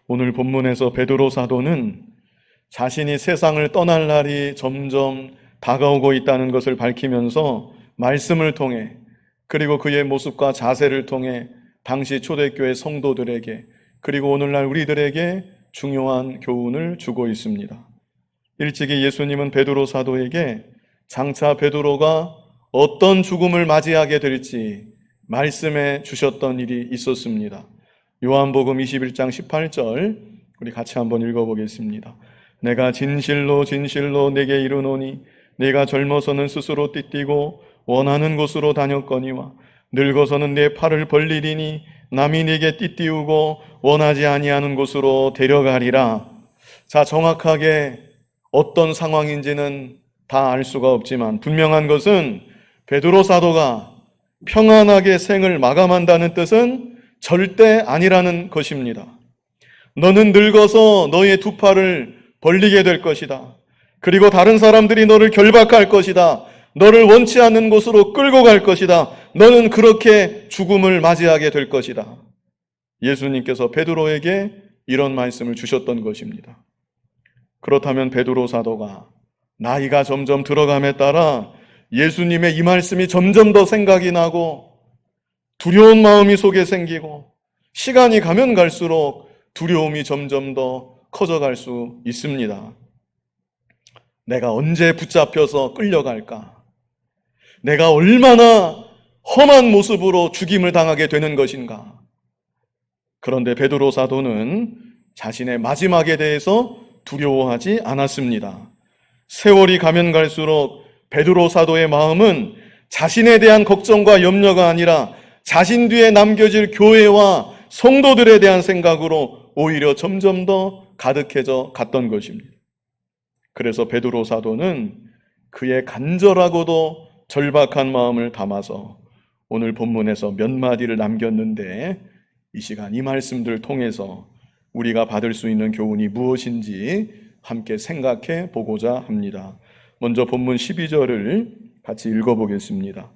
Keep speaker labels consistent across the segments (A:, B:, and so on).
A: 오늘 본문에서 베드로 사도는 자신이 세상을 떠날 날이 점점 다가오고 있다는 것을 밝히면서 말씀을 통해, 그리고 그의 모습과 자세를 통해 당시 초대교회 성도들에게, 그리고 오늘날 우리들에게 중요한 교훈을 주고 있습니다. 일찍이 예수님은 베드로 사도에게 장차 베드로가 어떤 죽음을 맞이하게 될지 말씀해 주셨던 일이 있었습니다. 요한복음 21장 18절 우리 같이 한번 읽어보겠습니다. 내가 진실로 진실로 내게 이르노니 네가 젊어서는 스스로 띠띠고 원하는 곳으로 다녔거니와 늙어서는 내 팔을 벌리리니 남이 네게 띠띠우고 원하지 아니하는 곳으로 데려가리라. 자, 정확하게 어떤 상황인지는 다 알 수가 없지만 분명한 것은 베드로 사도가 평안하게 생을 마감한다는 뜻은 절대 아니라는 것입니다. 너는 늙어서 너의 두 팔을 벌리게 될 것이다. 그리고 다른 사람들이 너를 결박할 것이다. 너를 원치 않는 곳으로 끌고 갈 것이다. 너는 그렇게 죽음을 맞이하게 될 것이다. 예수님께서 베드로에게 이런 말씀을 주셨던 것입니다. 그렇다면 베드로 사도가 나이가 점점 들어감에 따라 예수님의 이 말씀이 점점 더 생각이 나고 두려운 마음이 속에 생기고 시간이 가면 갈수록 두려움이 점점 더 커져갈 수 있습니다. 내가 언제 붙잡혀서 끌려갈까? 내가 얼마나 험한 모습으로 죽임을 당하게 되는 것인가? 그런데 베드로 사도는 자신의 마지막에 대해서 두려워하지 않았습니다. 세월이 가면 갈수록 베드로 사도의 마음은 자신에 대한 걱정과 염려가 아니라 자신 뒤에 남겨질 교회와 성도들에 대한 생각으로 오히려 점점 더 가득해져 갔던 것입니다. 그래서 베드로 사도는 그의 간절하고도 절박한 마음을 담아서 오늘 본문에서 몇 마디를 남겼는데, 이 시간 이 말씀들을 통해서 우리가 받을 수 있는 교훈이 무엇인지 함께 생각해 보고자 합니다. 먼저 본문 12절을 같이 읽어보겠습니다.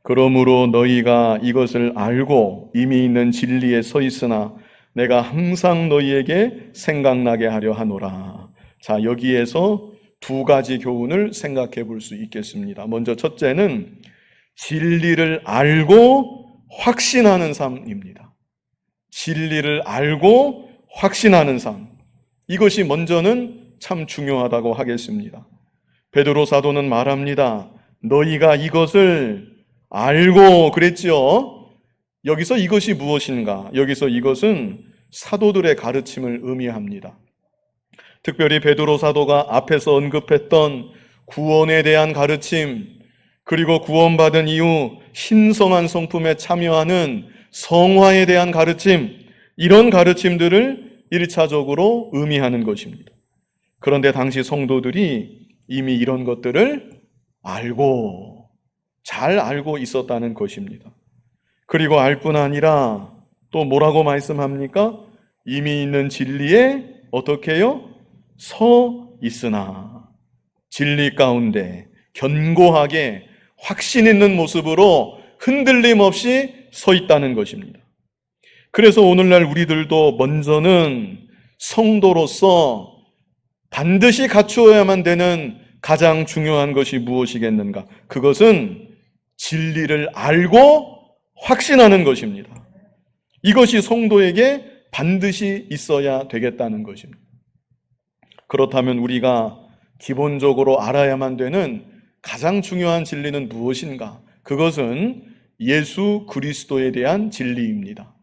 A: 그러므로 너희가 이것을 알고 이미 있는 진리에 서 있으나 내가 항상 너희에게 생각나게 하려 하노라. 자, 여기에서 두 가지 교훈을 생각해 볼 수 있겠습니다. 먼저 첫째는 진리를 알고 확신하는 삶입니다. 진리를 알고 확신하는 삶. 이것이 먼저는 참 중요하다고 하겠습니다. 베드로 사도는 말합니다. 너희가 이것을 알고 그랬지요. 여기서 이것이 무엇인가? 여기서 이것은 사도들의 가르침을 의미합니다. 특별히 베드로 사도가 앞에서 언급했던 구원에 대한 가르침, 그리고 구원받은 이후 신성한 성품에 참여하는 성화에 대한 가르침, 이런 가르침들을 1차적으로 의미하는 것입니다. 그런데 당시 성도들이 이미 이런 것들을 잘 알고 있었다는 것입니다. 그리고 알 뿐 아니라 또 뭐라고 말씀합니까? 이미 있는 진리에 어떻게 해요? 서 있으나, 진리 가운데 견고하게 확신 있는 모습으로 흔들림 없이 서 있다는 것입니다. 그래서 오늘날 우리들도 먼저는 성도로서 반드시 갖추어야만 되는 가장 중요한 것이 무엇이겠는가? 그것은 진리를 알고 확신하는 것입니다. 이것이 성도에게 반드시 있어야 되겠다는 것입니다. 그렇다면 우리가 기본적으로 알아야만 되는 가장 중요한 진리는 무엇인가? 그것은 예수 그리스도에 대한 진리입니다.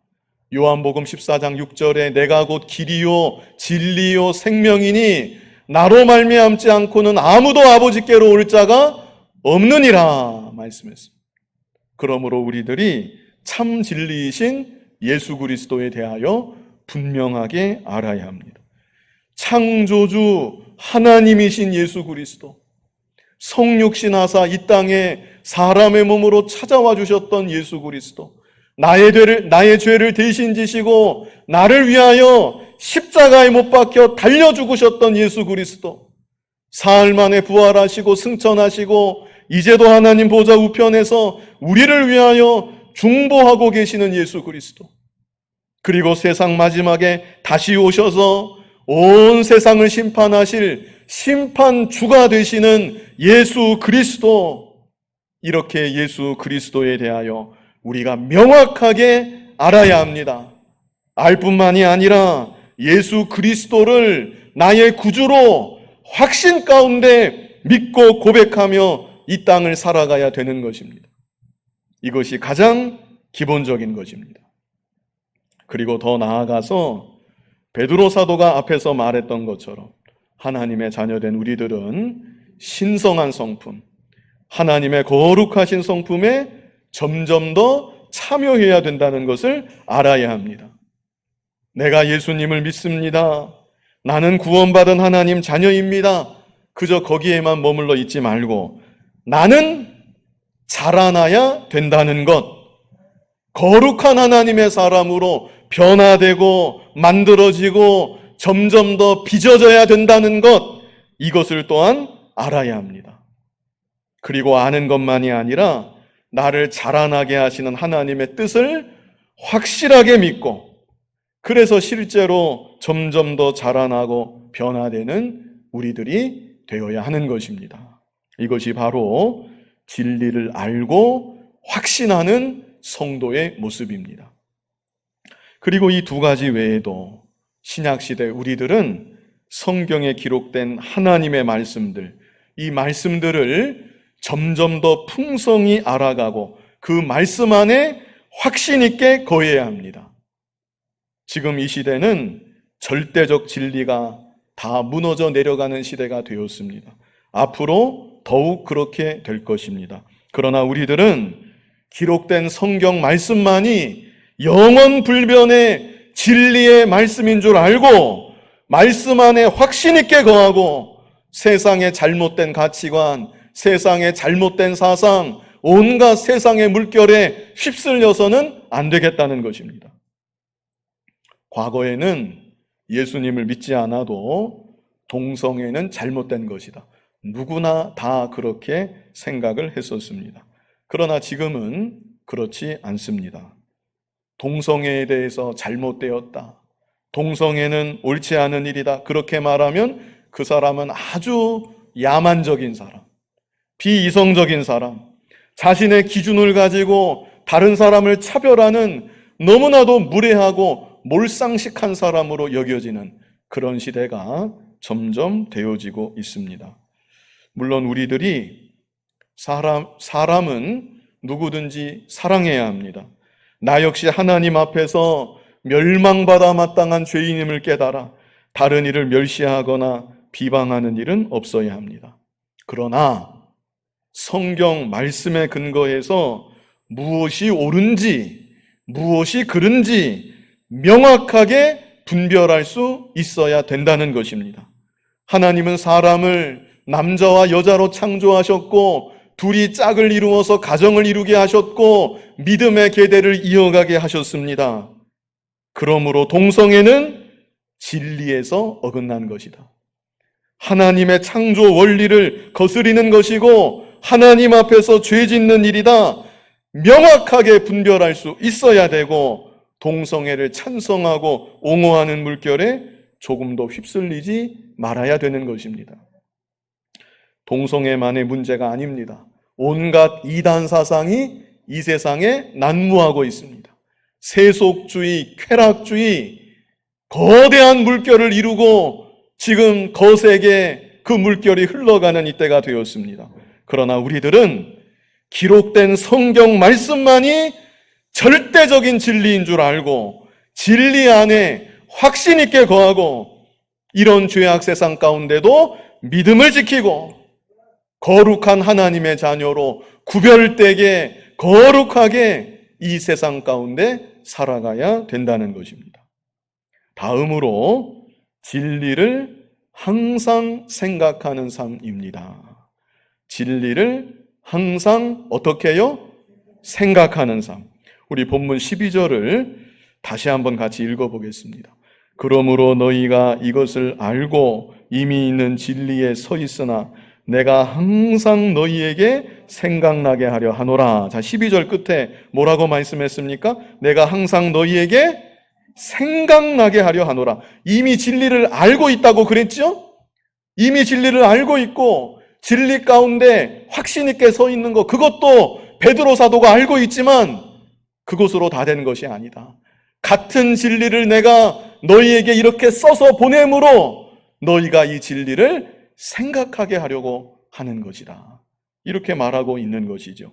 A: 요한복음 14장 6절에 내가 곧 길이요 진리요 생명이니 나로 말미암지 않고는 아무도 아버지께로 올 자가 없느니라 말씀했습니다. 그러므로 우리들이 참 진리이신 예수 그리스도에 대하여 분명하게 알아야 합니다. 창조주 하나님이신 예수 그리스도, 성육신하사 이 땅에 사람의 몸으로 찾아와 주셨던 예수 그리스도, 나의 죄를 대신 지시고 나를 위하여 십자가에 못 박혀 달려 죽으셨던 예수 그리스도, 사흘 만에 부활하시고 승천하시고 이제도 하나님 보좌 우편에서 우리를 위하여 중보하고 계시는 예수 그리스도, 그리고 세상 마지막에 다시 오셔서 온 세상을 심판하실 심판주가 되시는 예수 그리스도, 이렇게 예수 그리스도에 대하여 우리가 명확하게 알아야 합니다. 알 뿐만이 아니라 예수 그리스도를 나의 구주로 확신 가운데 믿고 고백하며 이 땅을 살아가야 되는 것입니다. 이것이 가장 기본적인 것입니다. 그리고 더 나아가서 베드로 사도가 앞에서 말했던 것처럼 하나님의 자녀된 우리들은 신성한 성품, 하나님의 거룩하신 성품에 점점 더 참여해야 된다는 것을 알아야 합니다. 내가 예수님을 믿습니다. 나는 구원받은 하나님 자녀입니다. 그저 거기에만 머물러 있지 말고 나는 자라나야 된다는 것, 거룩한 하나님의 사람으로 변화되고 만들어지고 점점 더 빚어져야 된다는 것, 이것을 또한 알아야 합니다. 그리고 아는 것만이 아니라 나를 자라나게 하시는 하나님의 뜻을 확실하게 믿고, 그래서 실제로 점점 더 자라나고 변화되는 우리들이 되어야 하는 것입니다. 이것이 바로 진리를 알고 확신하는 성도의 모습입니다. 그리고 이 두 가지 외에도 신약시대 우리들은 성경에 기록된 하나님의 말씀들, 이 말씀들을 점점 더 풍성히 알아가고 그 말씀 안에 확신 있게 거해야 합니다. 지금 이 시대는 절대적 진리가 다 무너져 내려가는 시대가 되었습니다. 앞으로 더욱 그렇게 될 것입니다. 그러나 우리들은 기록된 성경 말씀만이 영원 불변의 진리의 말씀인 줄 알고 말씀 안에 확신 있게 거하고 세상의 잘못된 가치관, 세상의 잘못된 사상, 온갖 세상의 물결에 휩쓸려서는 안 되겠다는 것입니다. 과거에는 예수님을 믿지 않아도 동성애는 잘못된 것이다, 누구나 다 그렇게 생각을 했었습니다. 그러나 지금은 그렇지 않습니다. 동성애에 대해서 잘못되었다, 동성애는 옳지 않은 일이다, 그렇게 말하면 그 사람은 아주 야만적인 사람, 비이성적인 사람, 자신의 기준을 가지고 다른 사람을 차별하는 너무나도 무례하고 몰상식한 사람으로 여겨지는 그런 시대가 점점 되어지고 있습니다. 물론 우리들이 사람은 누구든지 사랑해야 합니다. 나 역시 하나님 앞에서 멸망받아 마땅한 죄인임을 깨달아 다른 이를 멸시하거나 비방하는 일은 없어야 합니다. 그러나 성경 말씀에 근거해서 무엇이 옳은지 무엇이 그른지 명확하게 분별할 수 있어야 된다는 것입니다. 하나님은 사람을 남자와 여자로 창조하셨고 둘이 짝을 이루어서 가정을 이루게 하셨고 믿음의 계대를 이어가게 하셨습니다. 그러므로 동성애는 진리에서 어긋난 것이다. 하나님의 창조 원리를 거스리는 것이고 하나님 앞에서 죄 짓는 일이다. 명확하게 분별할 수 있어야 되고 동성애를 찬성하고 옹호하는 물결에 조금도 휩쓸리지 말아야 되는 것입니다. 동성애만의 문제가 아닙니다. 온갖 이단 사상이 이 세상에 난무하고 있습니다. 세속주의, 쾌락주의, 거대한 물결을 이루고 지금 거세게 그 물결이 흘러가는 이때가 되었습니다. 그러나 우리들은 기록된 성경 말씀만이 절대적인 진리인 줄 알고 진리 안에 확신 있게 거하고 이런 죄악 세상 가운데도 믿음을 지키고 거룩한 하나님의 자녀로 구별되게 거룩하게 이 세상 가운데 살아가야 된다는 것입니다. 다음으로 진리를 항상 생각하는 삶입니다. 진리를 항상 어떻게 해요? 생각하는 삶. 우리 본문 12절을 다시 한번 같이 읽어보겠습니다. 그러므로 너희가 이것을 알고 이미 있는 진리에 서 있으나 내가 항상 너희에게 생각나게 하려 하노라. 자, 12절 끝에 뭐라고 말씀했습니까? 내가 항상 너희에게 생각나게 하려 하노라. 이미 진리를 알고 있다고 그랬죠? 이미 진리를 알고 있고 진리 가운데 확신 있게 서 있는 것, 그것도 베드로 사도가 알고 있지만 그것으로 다 된 것이 아니다. 같은 진리를 내가 너희에게 이렇게 써서 보내므로 너희가 이 진리를 생각하게 하려고 하는 것이다. 이렇게 말하고 있는 것이죠.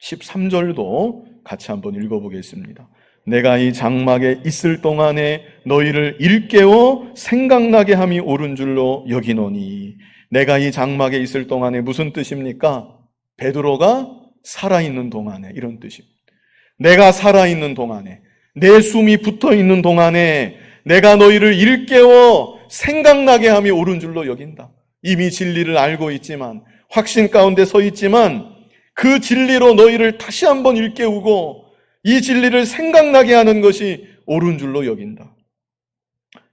A: 13절도 같이 한번 읽어보겠습니다. 내가 이 장막에 있을 동안에 너희를 일깨워 생각나게 함이 옳은 줄로 여기노니. 내가 이 장막에 있을 동안에 무슨 뜻입니까? 베드로가 살아있는 동안에, 이런 뜻입니다. 내가 살아있는 동안에, 내 숨이 붙어있는 동안에 내가 너희를 일깨워 생각나게 함이 옳은 줄로 여긴다. 이미 진리를 알고 있지만, 확신 가운데 서 있지만 그 진리로 너희를 다시 한번 일깨우고 이 진리를 생각나게 하는 것이 옳은 줄로 여긴다.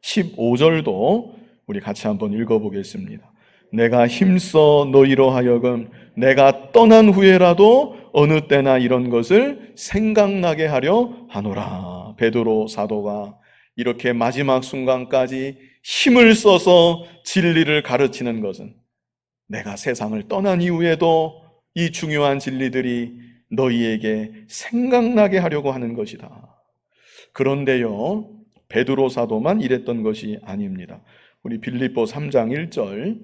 A: 15절도 우리 같이 한번 읽어보겠습니다. 내가 힘써 너희로 하여금 내가 떠난 후에라도 어느 때나 이런 것을 생각나게 하려 하노라. 베드로 사도가 이렇게 마지막 순간까지 힘을 써서 진리를 가르치는 것은 내가 세상을 떠난 이후에도 이 중요한 진리들이 너희에게 생각나게 하려고 하는 것이다. 그런데요, 베드로 사도만 이랬던 것이 아닙니다. 우리 빌립보 3장 1절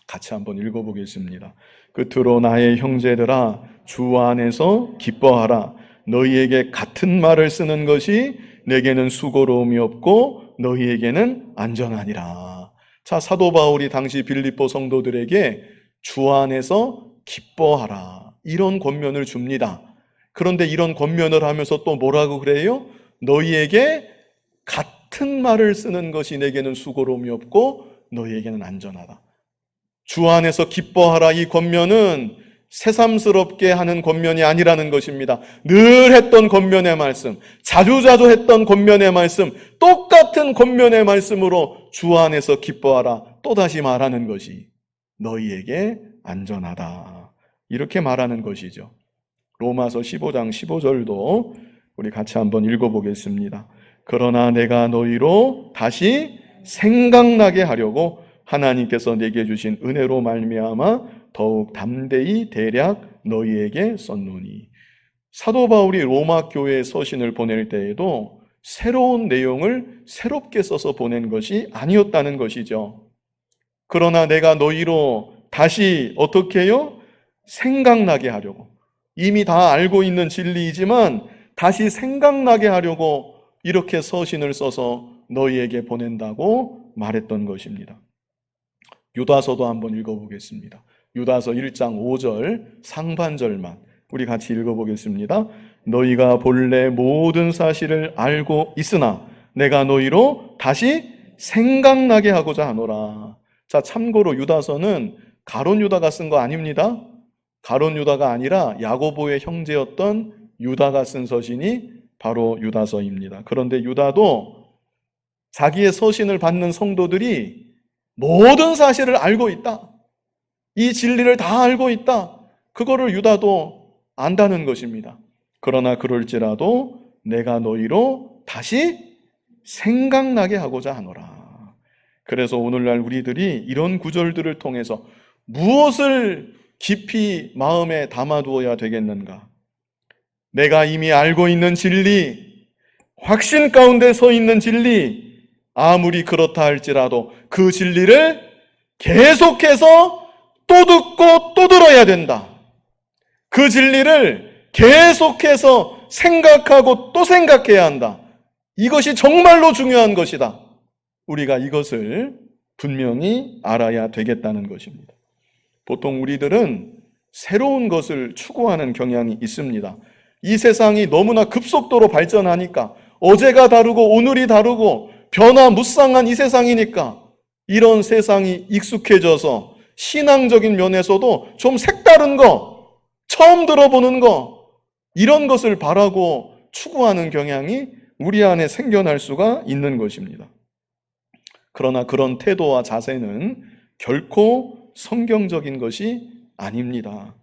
A: 같이 한번 읽어보겠습니다. 끝으로 나의 형제들아, 주 안에서 기뻐하라. 너희에게 같은 말을 쓰는 것이 내게는 수고로움이 없고 너희에게는 안전하니라. 자, 사도 바울이 당시 빌립보 성도들에게 주 안에서 기뻐하라, 이런 권면을 줍니다. 그런데 이런 권면을 하면서 또 뭐라고 그래요? 너희에게 같은 말을 쓰는 것이 내게는 수고로움이 없고 너희에게는 안전하다. 주 안에서 기뻐하라, 이 권면은 새삼스럽게 하는 권면이 아니라는 것입니다. 늘 했던 권면의 말씀, 자주자주 했던 권면의 말씀, 똑같은 권면의 말씀으로 주 안에서 기뻐하라, 또다시 말하는 것이 너희에게 안전하다, 이렇게 말하는 것이죠. 로마서 15장 15절도 우리 같이 한번 읽어보겠습니다. 그러나 내가 너희로 다시 생각나게 하려고 하나님께서 내게 주신 은혜로 말미암아 더욱 담대히 대략 너희에게 썼노니. 사도 바울이 로마 교회에 서신을 보낼 때에도 새로운 내용을 새롭게 써서 보낸 것이 아니었다는 것이죠. 그러나 내가 너희로 다시 어떻게 해요? 생각나게 하려고, 이미 다 알고 있는 진리이지만 다시 생각나게 하려고 이렇게 서신을 써서 너희에게 보낸다고 말했던 것입니다. 유다서도 한번 읽어보겠습니다. 유다서 1장 5절 상반절만 우리 같이 읽어보겠습니다. 너희가 본래 모든 사실을 알고 있으나 내가 너희로 다시 생각나게 하고자 하노라. 자, 참고로 유다서는 가론 유다가 쓴 거 아닙니다. 가론 유다가 아니라 야고보의 형제였던 유다가 쓴 서신이 바로 유다서입니다. 그런데 유다도 자기의 서신을 받는 성도들이 모든 사실을 알고 있다, 이 진리를 다 알고 있다, 그거를 유다도 안다는 것입니다. 그러나 그럴지라도 내가 너희로 다시 생각나게 하고자 하노라. 그래서 오늘날 우리들이 이런 구절들을 통해서 무엇을 깊이 마음에 담아두어야 되겠는가? 내가 이미 알고 있는 진리, 확신 가운데 서 있는 진리, 아무리 그렇다 할지라도 그 진리를 계속해서 또 듣고 또 들어야 된다. 그 진리를 계속해서 생각하고 또 생각해야 한다. 이것이 정말로 중요한 것이다. 우리가 이것을 분명히 알아야 되겠다는 것입니다. 보통 우리들은 새로운 것을 추구하는 경향이 있습니다. 이 세상이 너무나 급속도로 발전하니까, 어제가 다르고 오늘이 다르고 변화무쌍한 이 세상이니까 이런 세상이 익숙해져서 신앙적인 면에서도 좀 색다른 거, 처음 들어보는 거, 이런 것을 바라고 추구하는 경향이 우리 안에 생겨날 수가 있는 것입니다. 그러나 그런 태도와 자세는 결코 성경적인 것이 아닙니다.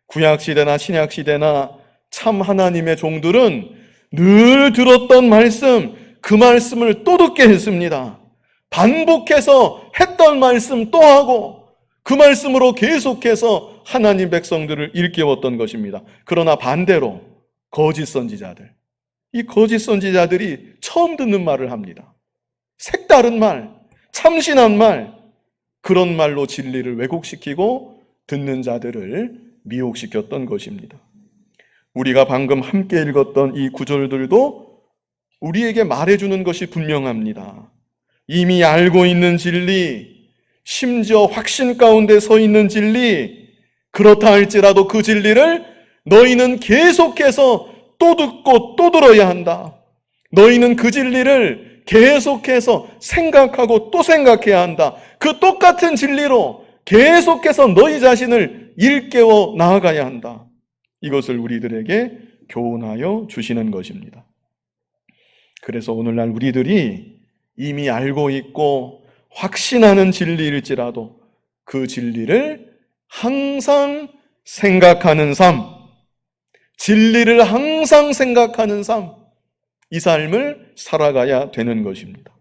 A: 구약시대나 신약시대나 참 하나님의 종들은 늘 들었던 말씀, 그 말씀을 또 듣게 했습니다. 반복해서 했던 말씀 또 하고 그 말씀으로 계속해서 하나님 백성들을 일깨웠던 것입니다. 그러나 반대로 거짓 선지자들, 이 거짓 선지자들이 처음 듣는 말을 합니다. 색다른 말, 참신한 말, 그런 말로 진리를 왜곡시키고 듣는 자들을 미혹시켰던 것입니다. 우리가 방금 함께 읽었던 이 구절들도 우리에게 말해주는 것이 분명합니다. 이미 알고 있는 진리, 심지어 확신 가운데 서 있는 진리, 그렇다 할지라도 그 진리를 너희는 계속해서 또 듣고 또 들어야 한다. 너희는 그 진리를 계속해서 생각하고 또 생각해야 한다. 그 똑같은 진리로 계속해서 너희 자신을 일깨워 나아가야 한다. 이것을 우리들에게 교훈하여 주시는 것입니다. 그래서 오늘날 우리들이 이미 알고 있고 확신하는 진리일지라도 그 진리를 항상 생각하는 삶, 진리를 항상 생각하는 삶, 이 삶을 살아가야 되는 것입니다.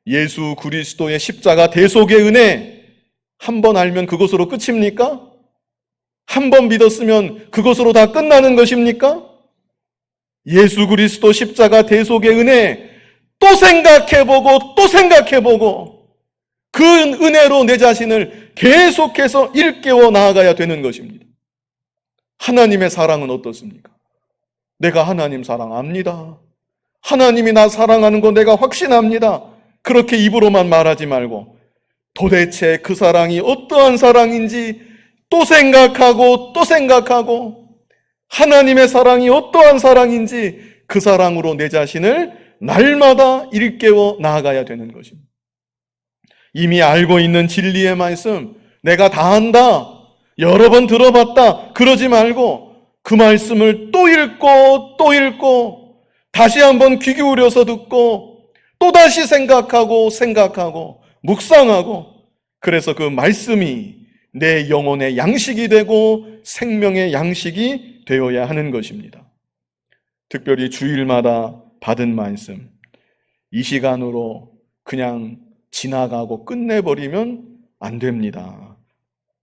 A: 예수 그리스도의 십자가 대속의 은혜 한 번 알면 그것으로 끝입니까? 한 번 믿었으면 그것으로 다 끝나는 것입니까? 예수 그리스도 십자가 대속의 은혜 또 생각해보고 또 생각해보고 그 은혜로 내 자신을 계속해서 일깨워 나아가야 되는 것입니다. 하나님의 사랑은 어떻습니까? 내가 하나님 사랑합니다. 하나님이 나 사랑하는 거 내가 확신합니다. 그렇게 입으로만 말하지 말고 도대체 그 사랑이 어떠한 사랑인지 또 생각하고 또 생각하고 하나님의 사랑이 어떠한 사랑인지 그 사랑으로 내 자신을 날마다 일깨워 나아가야 되는 것입니다. 이미 알고 있는 진리의 말씀, 내가 다 안다, 여러 번 들어봤다, 그러지 말고 그 말씀을 또 읽고 또 읽고 다시 한번 귀 기울여서 듣고 또다시 생각하고 묵상하고 그래서 그 말씀이 내 영혼의 양식이 되고 생명의 양식이 되어야 하는 것입니다. 특별히 주일마다 받은 말씀, 이 시간으로 그냥 지나가고 끝내버리면 안 됩니다.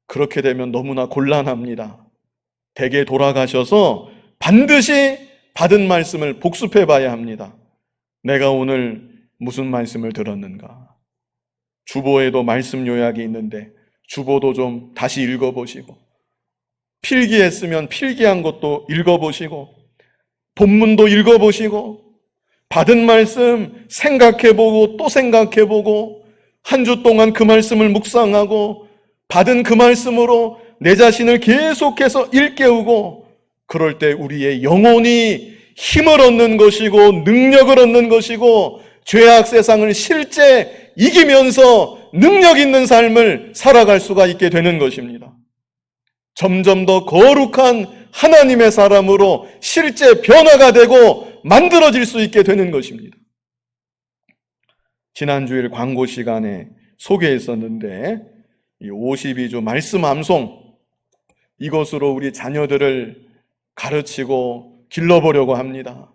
A: 그렇게 되면 너무나 곤란합니다. 댁에 돌아가셔서 반드시 받은 말씀을 복습해 봐야 합니다. 내가 오늘 무슨 말씀을 들었는가? 주보에도 말씀 요약이 있는데 주보도 좀 다시 읽어보시고, 필기했으면 필기한 것도 읽어보시고, 본문도 읽어보시고, 받은 말씀 생각해보고 또 생각해보고, 한 주 동안 그 말씀을 묵상하고 받은 그 말씀으로 내 자신을 계속해서 일깨우고, 그럴 때 우리의 영혼이 힘을 얻는 것이고 능력을 얻는 것이고 죄악 세상을 실제 이기면서 능력 있는 삶을 살아갈 수가 있게 되는 것입니다. 점점 더 거룩한 하나님의 사람으로 실제 변화가 되고 만들어질 수 있게 되는 것입니다. 지난 주일 광고 시간에 소개했었는데 이 52주 말씀 암송, 이것으로 우리 자녀들을 가르치고 길러보려고 합니다.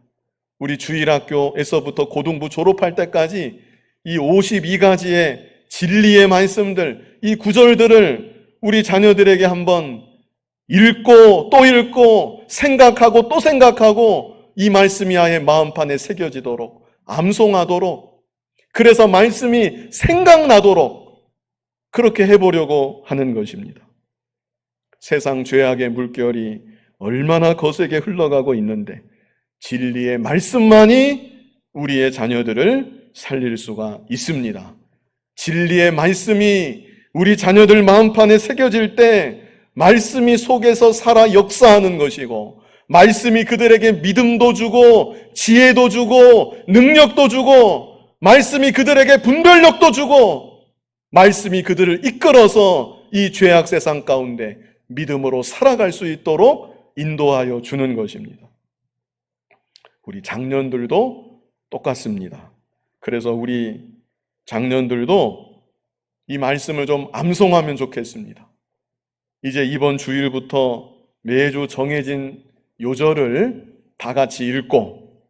A: 우리 주일학교에서부터 고등부 졸업할 때까지 이 52가지의 진리의 말씀들, 이 구절들을 우리 자녀들에게 한번 읽고 또 읽고 생각하고 또 생각하고 이 말씀이 아예 마음판에 새겨지도록, 암송하도록, 그래서 말씀이 생각나도록 그렇게 해보려고 하는 것입니다. 세상 죄악의 물결이 얼마나 거세게 흘러가고 있는데 진리의 말씀만이 우리의 자녀들을 살릴 수가 있습니다. 진리의 말씀이 우리 자녀들 마음판에 새겨질 때 말씀이 속에서 살아 역사하는 것이고, 말씀이 그들에게 믿음도 주고 지혜도 주고 능력도 주고, 말씀이 그들에게 분별력도 주고, 말씀이 그들을 이끌어서 이 죄악 세상 가운데 믿음으로 살아갈 수 있도록 인도하여 주는 것입니다. 우리 장년들도 똑같습니다. 그래서 우리 장년들도 이 말씀을 좀 암송하면 좋겠습니다. 이제 이번 주일부터 매주 정해진 요절을 다 같이 읽고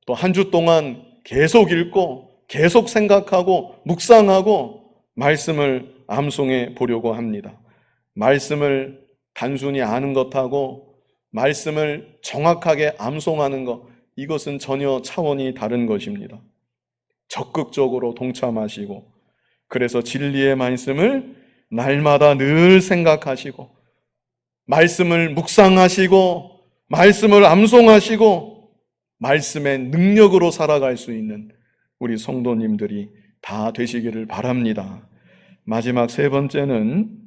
A: 또 한 주 동안 계속 읽고 계속 생각하고 묵상하고 말씀을 암송해 보려고 합니다. 말씀을 단순히 아는 것하고 말씀을 정확하게 암송하는 것, 이것은 전혀 차원이 다른 것입니다. 적극적으로 동참하시고, 그래서 진리의 말씀을 날마다 늘 생각하시고, 말씀을 묵상하시고, 말씀을 암송하시고, 말씀의 능력으로 살아갈 수 있는 우리 성도님들이 다 되시기를 바랍니다. 마지막 세 번째는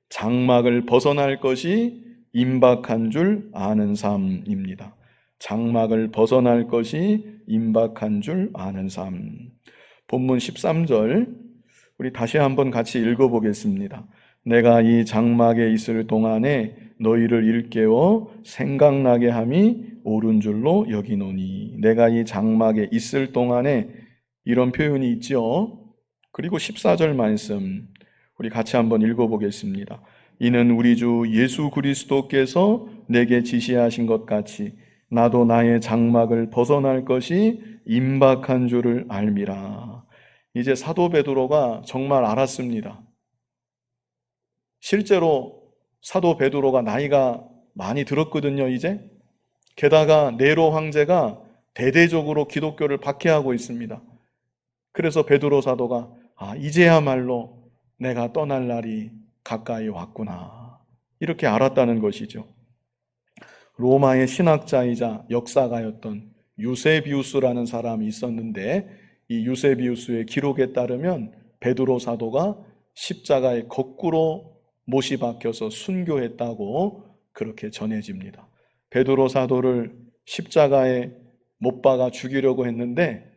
A: 장막을 벗어날 것이 임박한 줄 아는 삶입니다. 장막을 벗어날 것이 임박한 줄 아는 삶. 본문 13절 우리 다시 한번 같이 읽어보겠습니다. 내가 이 장막에 있을 동안에 너희를 일깨워 생각나게 함이 옳은 줄로 여기노니. 내가 이 장막에 있을 동안에, 이런 표현이 있죠. 그리고 14절 말씀 우리 같이 한번 읽어보겠습니다. 이는 우리 주 예수 그리스도께서 내게 지시하신 것 같이 나도 나의 장막을 벗어날 것이 임박한 줄을 알미라. 이제 사도 베드로가 정말 알았습니다. 실제로 사도 베드로가 나이가 많이 들었거든요, 이제. 게다가 네로 황제가 대대적으로 기독교를 박해하고 있습니다. 그래서 베드로 사도가 이제야말로 내가 떠날 날이 가까이 왔구나, 이렇게 알았다는 것이죠. 로마의 신학자이자 역사가였던 유세비우스라는 사람이 있었는데, 이 유세비우스의 기록에 따르면 베드로 사도가 십자가에 거꾸로 못이 박혀서 순교했다고 그렇게 전해집니다. 베드로 사도를 십자가에 못 박아 죽이려고 했는데,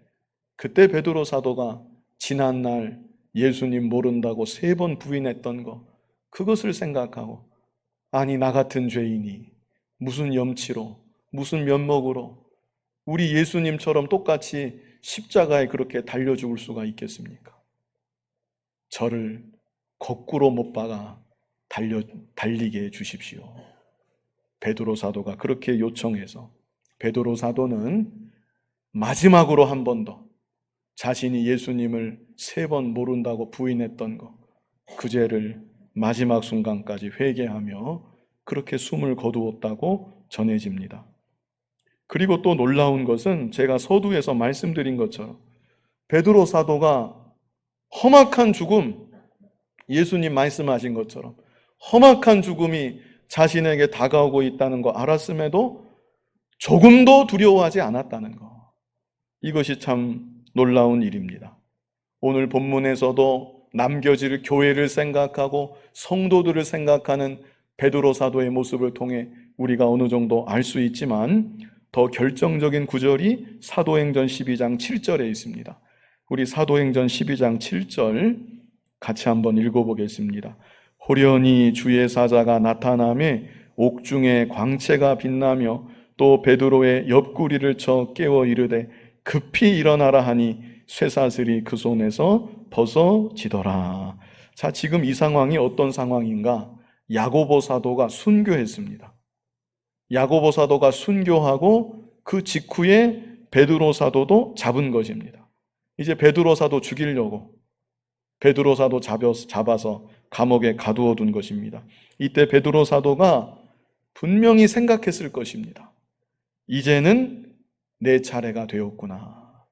A: 그때 베드로 사도가 지난날 예수님 모른다고 3번 부인했던 거, 그것을 생각하고, 아니 나 같은 죄인이 무슨 염치로, 무슨 면목으로 우리 예수님처럼 똑같이 십자가에 그렇게 달려 죽을 수가 있겠습니까? 저를 거꾸로 못 박아 달리게 해주십시오. 베드로 사도가 그렇게 요청해서 베드로 사도는 마지막으로 한 번 더 자신이 예수님을 3번 모른다고 부인했던 것, 그 죄를 마지막 순간까지 회개하며 그렇게 숨을 거두었다고 전해집니다. 그리고 또 놀라운 것은 제가 서두에서 말씀드린 것처럼 베드로 사도가 험악한 죽음, 예수님 말씀하신 것처럼 험악한 죽음이 자신에게 다가오고 있다는 거 알았음에도 조금도 두려워하지 않았다는 거, 이것이 참 놀라운 일입니다. 오늘 본문에서도 남겨질 교회를 생각하고 성도들을 생각하는 베드로 사도의 모습을 통해 우리가 어느 정도 알 수 있지만, 더 결정적인 구절이 사도행전 12장 7절에 있습니다. 우리 사도행전 12장 7절 같이 한번 읽어보겠습니다. 호련히 주의 사자가 나타나매 옥중에 광채가 빛나며 또 베드로의 옆구리를 쳐 깨워 이르되 급히 일어나라 하니 쇠사슬이 그 손에서 벗어지더라. 자, 지금 이 상황이 어떤 상황인가? 야고보 사도가 순교했습니다. 야고보 사도가 순교하고 그 직후에 베드로 사도도 잡은 것입니다. 이제 베드로 사도 죽이려고 베드로 사도 잡아서 감옥에 가두어 둔 것입니다. 이때 베드로 사도가 분명히 생각했을 것입니다. 이제는 내 차례가 되었구나.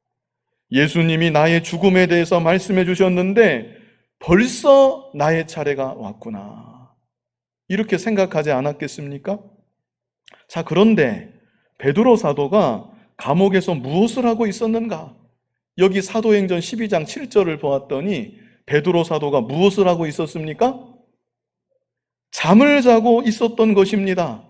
A: 예수님이 나의 죽음에 대해서 말씀해 주셨는데 벌써 나의 차례가 왔구나, 이렇게 생각하지 않았겠습니까? 자, 그런데 베드로 사도가 감옥에서 무엇을 하고 있었는가? 여기 사도행전 12장 7절을 보았더니 베드로 사도가 무엇을 하고 있었습니까? 잠을 자고 있었던 것입니다.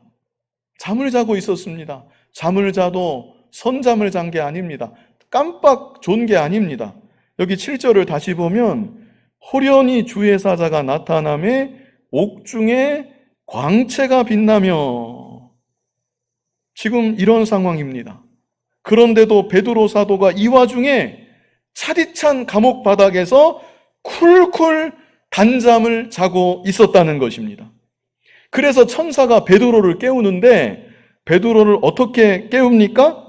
A: 잠을 자고 있었습니다. 잠을 자도 선잠을 잔 게 아닙니다. 깜빡 존 게 아닙니다. 여기 7절을 다시 보면 호련히 주의 사자가 나타나매 옥중에 광채가 빛나며, 지금 이런 상황입니다. 그런데도 베드로 사도가 이 와중에 차디찬 감옥 바닥에서 쿨쿨 단잠을 자고 있었다는 것입니다. 그래서 천사가 베드로를 깨우는데 베드로를 어떻게 깨웁니까?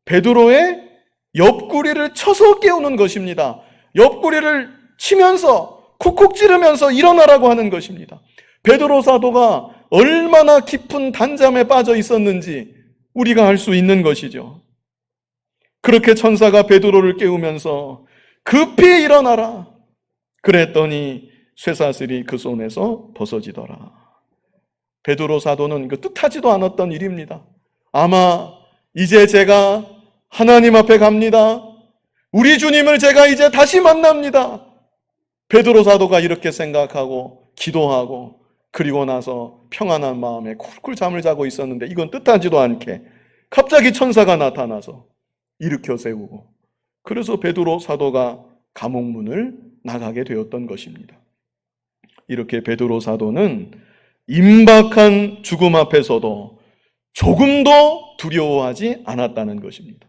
A: 베드로의 옆구리를 쳐서 깨우는 것입니다. 옆구리를 치면서 쿡쿡 찌르면서 일어나라고 하는 것입니다. 베드로 사도가 얼마나 깊은 단잠에 빠져 있었는지 우리가 알 수 있는 것이죠. 그렇게 천사가 베드로를 깨우면서 급히 일어나라. 그랬더니 쇠사슬이 그 손에서 벗어지더라. 베드로 사도는 그 뜻하지도 않았던 일입니다. 아마 이제 제가 하나님 앞에 갑니다. 우리 주님을 제가 이제 다시 만납니다. 베드로 사도가 이렇게 생각하고 기도하고 그리고 나서 평안한 마음에 쿨쿨 잠을 자고 있었는데 이건 뜻하지도 않게 갑자기 천사가 나타나서 일으켜 세우고 그래서 베드로 사도가 감옥문을 나가게 되었던 것입니다. 이렇게 베드로 사도는 임박한 죽음 앞에서도 조금도 두려워하지 않았다는 것입니다.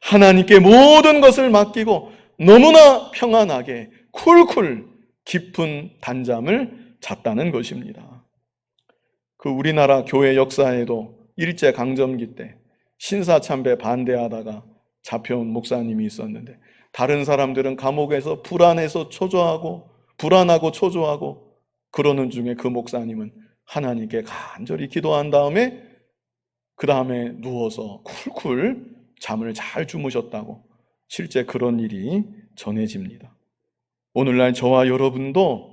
A: 하나님께 모든 것을 맡기고 너무나 평안하게 쿨쿨 깊은 단잠을 잤다는 것입니다. 그 우리나라 교회 역사에도 일제강점기 때 신사참배 반대하다가 잡혀온 목사님이 있었는데 다른 사람들은 감옥에서 불안해서 초조하고 불안하고 초조하고 그러는 중에 그 목사님은 하나님께 간절히 기도한 다음에 그 다음에 누워서 쿨쿨 잠을 잘 주무셨다고 실제 그런 일이 전해집니다. 오늘날 저와 여러분도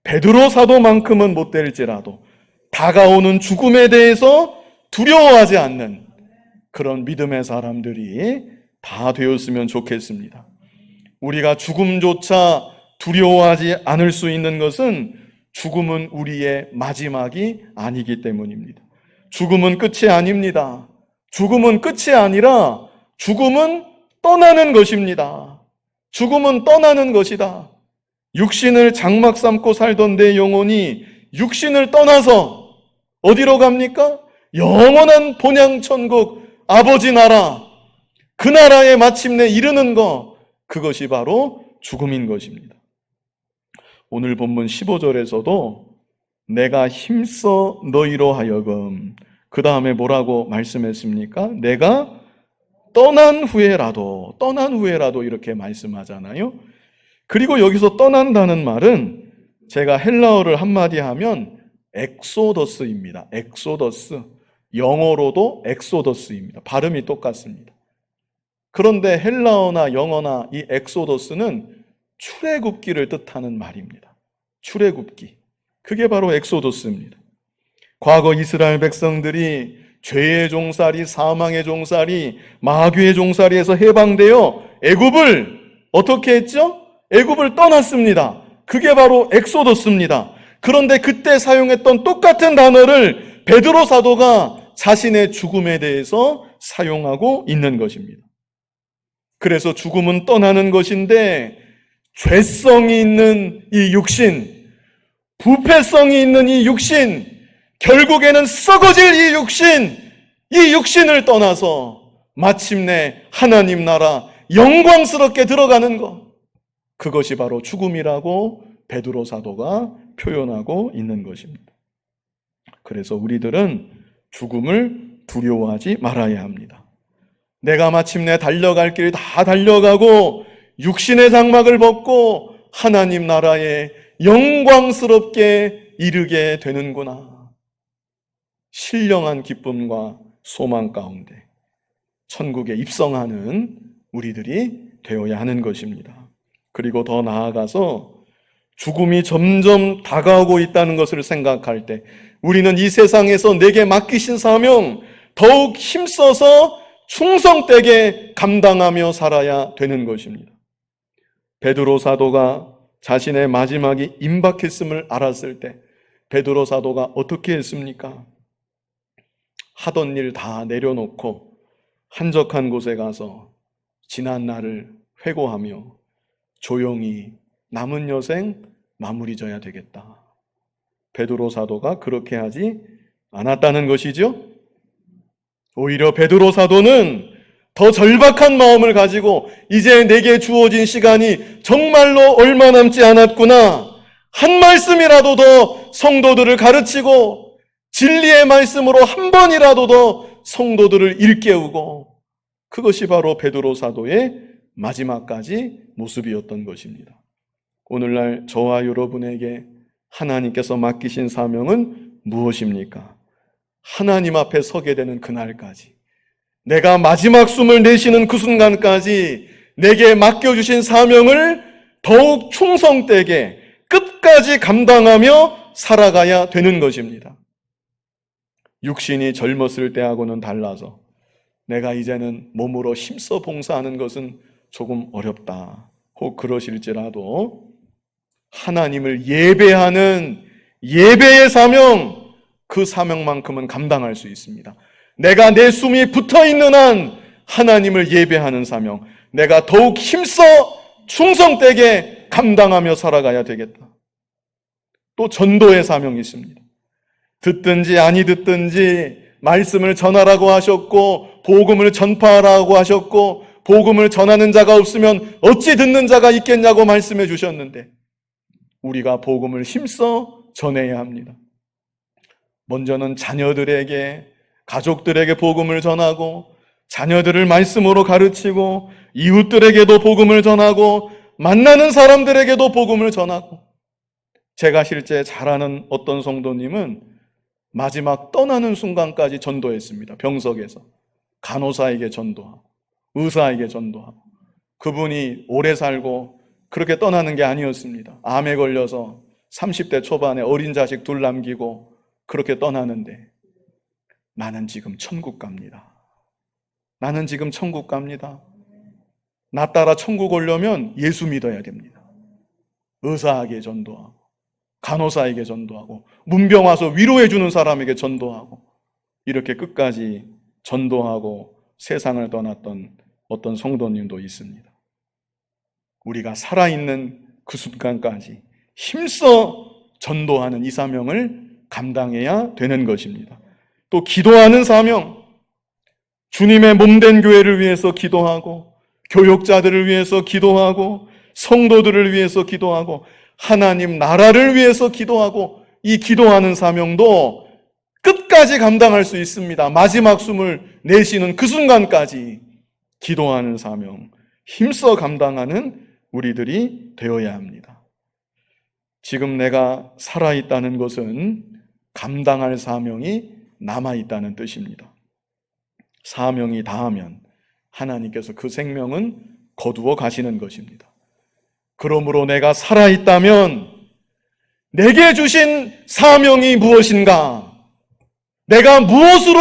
A: 베드로 사도만큼은 못 될지라도 다가오는 죽음에 대해서 두려워하지 않는 그런 믿음의 사람들이 다 되었으면 좋겠습니다. 우리가 죽음조차 두려워하지 않을 수 있는 것은 죽음은 우리의 마지막이 아니기 때문입니다. 죽음은 끝이 아닙니다. 죽음은 끝이 아니라 죽음은 떠나는 것입니다. 죽음은 떠나는 것이다. 육신을 장막 삼고 살던 내 영혼이 육신을 떠나서 어디로 갑니까? 영원한 본향천국 아버지 나라, 그 나라에 마침내 이르는 것, 그것이 바로 죽음인 것입니다. 오늘 본문 15절에서도 내가 힘써 너희로 하여금, 그 다음에 뭐라고 말씀했습니까? 내가 떠난 후에라도 이렇게 말씀하잖아요. 그리고 여기서 떠난다는 말은 제가 헬라어를 한마디 하면 엑소더스입니다. 엑소더스. 영어로도 엑소더스입니다. 발음이 똑같습니다. 그런데 헬라어나 영어나 이 엑소더스는 출애굽기를 뜻하는 말입니다. 출애굽기. 그게 바로 엑소더스입니다. 과거 이스라엘 백성들이 죄의 종살이, 사망의 종살이, 마귀의 종살이에서 해방되어 애굽을 어떻게 했죠? 애굽을 떠났습니다. 그게 바로 엑소더스입니다. 그런데 그때 사용했던 똑같은 단어를 베드로 사도가 자신의 죽음에 대해서 사용하고 있는 것입니다. 그래서 죽음은 떠나는 것인데 죄성이 있는 이 육신, 부패성이 있는 이 육신, 결국에는 썩어질 이 육신을 떠나서 마침내 하나님 나라 영광스럽게 들어가는 것, 그것이 바로 죽음이라고 베드로 사도가 표현하고 있는 것입니다. 그래서 우리들은 죽음을 두려워하지 말아야 합니다. 내가 마침내 달려갈 길 다 달려가고 육신의 장막을 벗고 하나님 나라에 영광스럽게 이르게 되는구나. 신령한 기쁨과 소망 가운데 천국에 입성하는 우리들이 되어야 하는 것입니다. 그리고 더 나아가서 죽음이 점점 다가오고 있다는 것을 생각할 때 우리는 이 세상에서 내게 맡기신 사명 더욱 힘써서 충성되게 감당하며 살아야 되는 것입니다. 베드로 사도가 자신의 마지막이 임박했음을 알았을 때 베드로 사도가 어떻게 했습니까? 하던 일 다 내려놓고 한적한 곳에 가서 지난 날을 회고하며 조용히 남은 여생 마무리 져야 되겠다. 베드로 사도가 그렇게 하지 않았다는 것이죠. 오히려 베드로 사도는 더 절박한 마음을 가지고 이제 내게 주어진 시간이 정말로 얼마 남지 않았구나. 한 말씀이라도 더 성도들을 가르치고 진리의 말씀으로 한 번이라도 더 성도들을 일깨우고 그것이 바로 베드로 사도의 마지막까지 모습이었던 것입니다. 오늘날 저와 여러분에게 하나님께서 맡기신 사명은 무엇입니까? 하나님 앞에 서게 되는 그날까지, 내가 마지막 숨을 내쉬는 그 순간까지 내게 맡겨주신 사명을 더욱 충성되게 끝까지 감당하며 살아가야 되는 것입니다. 육신이 젊었을 때하고는 달라서 내가 이제는 몸으로 힘써 봉사하는 것은 조금 어렵다. 혹 그러실지라도 하나님을 예배하는 예배의 사명, 그 사명만큼은 감당할 수 있습니다. 내가 내 숨이 붙어있는 한 하나님을 예배하는 사명, 내가 더욱 힘써 충성되게 감당하며 살아가야 되겠다. 또 전도의 사명이 있습니다. 듣든지 아니 듣든지 말씀을 전하라고 하셨고 복음을 전파하라고 하셨고 복음을 전하는 자가 없으면 어찌 듣는 자가 있겠냐고 말씀해 주셨는데 우리가 복음을 힘써 전해야 합니다. 먼저는 자녀들에게, 가족들에게 복음을 전하고 자녀들을 말씀으로 가르치고 이웃들에게도 복음을 전하고 만나는 사람들에게도 복음을 전하고, 제가 실제 잘 아는 어떤 성도님은 마지막 떠나는 순간까지 전도했습니다. 병석에서 간호사에게 전도하고 의사에게 전도하고. 그분이 오래 살고 그렇게 떠나는 게 아니었습니다. 암에 걸려서 30대 초반에 어린 자식 둘 남기고 그렇게 떠나는데, 나는 지금 천국 갑니다. 나는 지금 천국 갑니다. 나 따라 천국 오려면 예수 믿어야 됩니다. 의사에게 전도하고 간호사에게 전도하고 문병 와서 위로해 주는 사람에게 전도하고, 이렇게 끝까지 전도하고 세상을 떠났던 어떤 성도님도 있습니다. 우리가 살아있는 그 순간까지 힘써 전도하는 이 사명을 감당해야 되는 것입니다. 또 기도하는 사명, 주님의 몸된 교회를 위해서 기도하고 교육자들을 위해서 기도하고 성도들을 위해서 기도하고 하나님 나라를 위해서 기도하고, 이 기도하는 사명도 끝까지 감당할 수 있습니다. 마지막 숨을 내쉬는 그 순간까지 기도하는 사명, 힘써 감당하는 우리들이 되어야 합니다. 지금 내가 살아있다는 것은 감당할 사명이 남아있다는 뜻입니다. 사명이 다하면 하나님께서 그 생명은 거두어 가시는 것입니다. 그러므로 내가 살아있다면 내게 주신 사명이 무엇인가? 내가 무엇으로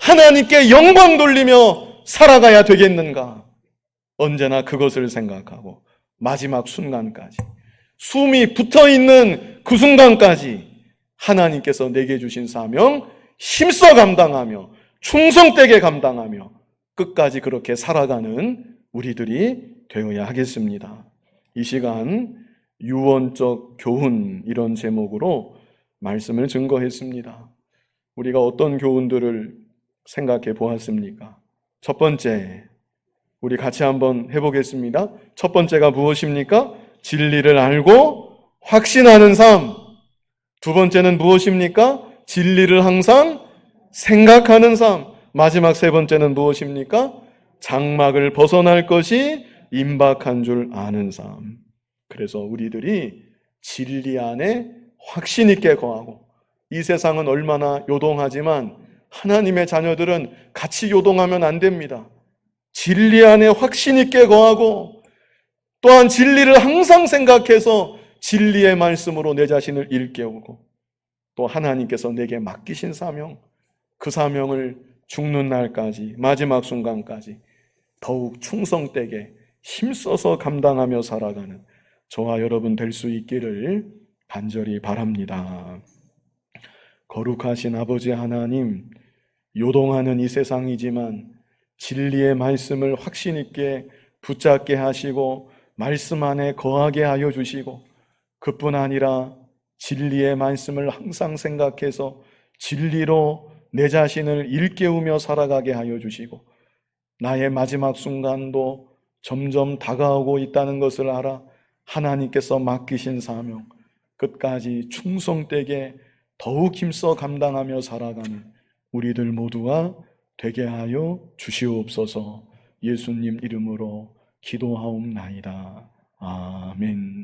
A: 하나님께 영광 돌리며 살아가야 되겠는가? 언제나 그것을 생각하고 마지막 순간까지, 숨이 붙어있는 그 순간까지 하나님께서 내게 주신 사명 힘써 감당하며 충성되게 감당하며 끝까지 그렇게 살아가는 우리들이 되어야 하겠습니다. 이 시간 유언적 교훈, 이런 제목으로 말씀을 증거했습니다. 우리가 어떤 교훈들을 생각해 보았습니까? 첫 번째, 우리 같이 한번 해보겠습니다. 첫 번째가 무엇입니까? 진리를 알고 확신하는 삶. 두 번째는 무엇입니까? 진리를 항상 생각하는 삶. 마지막 세 번째는 무엇입니까? 장막을 벗어날 것이 임박한 줄 아는 삶. 그래서 우리들이 진리 안에 확신 있게 거하고, 이 세상은 얼마나 요동하지만 하나님의 자녀들은 같이 요동하면 안 됩니다. 진리 안에 확신 있게 거하고, 또한 진리를 항상 생각해서 진리의 말씀으로 내 자신을 일깨우고, 또 하나님께서 내게 맡기신 사명, 그 사명을 죽는 날까지, 마지막 순간까지 더욱 충성되게 힘써서 감당하며 살아가는 저와 여러분 될 수 있기를 간절히 바랍니다. 거룩하신 아버지 하나님, 요동하는 이 세상이지만 진리의 말씀을 확신 있게 붙잡게 하시고 말씀 안에 거하게 하여 주시고, 그뿐 아니라 진리의 말씀을 항상 생각해서 진리로 내 자신을 일깨우며 살아가게 하여 주시고, 나의 마지막 순간도 점점 다가오고 있다는 것을 알아 하나님께서 맡기신 사명 끝까지 충성되게 더욱 힘써 감당하며 살아가는 우리들 모두가 되게 하여 주시옵소서. 예수님 이름으로 기도하옵나이다. 아멘.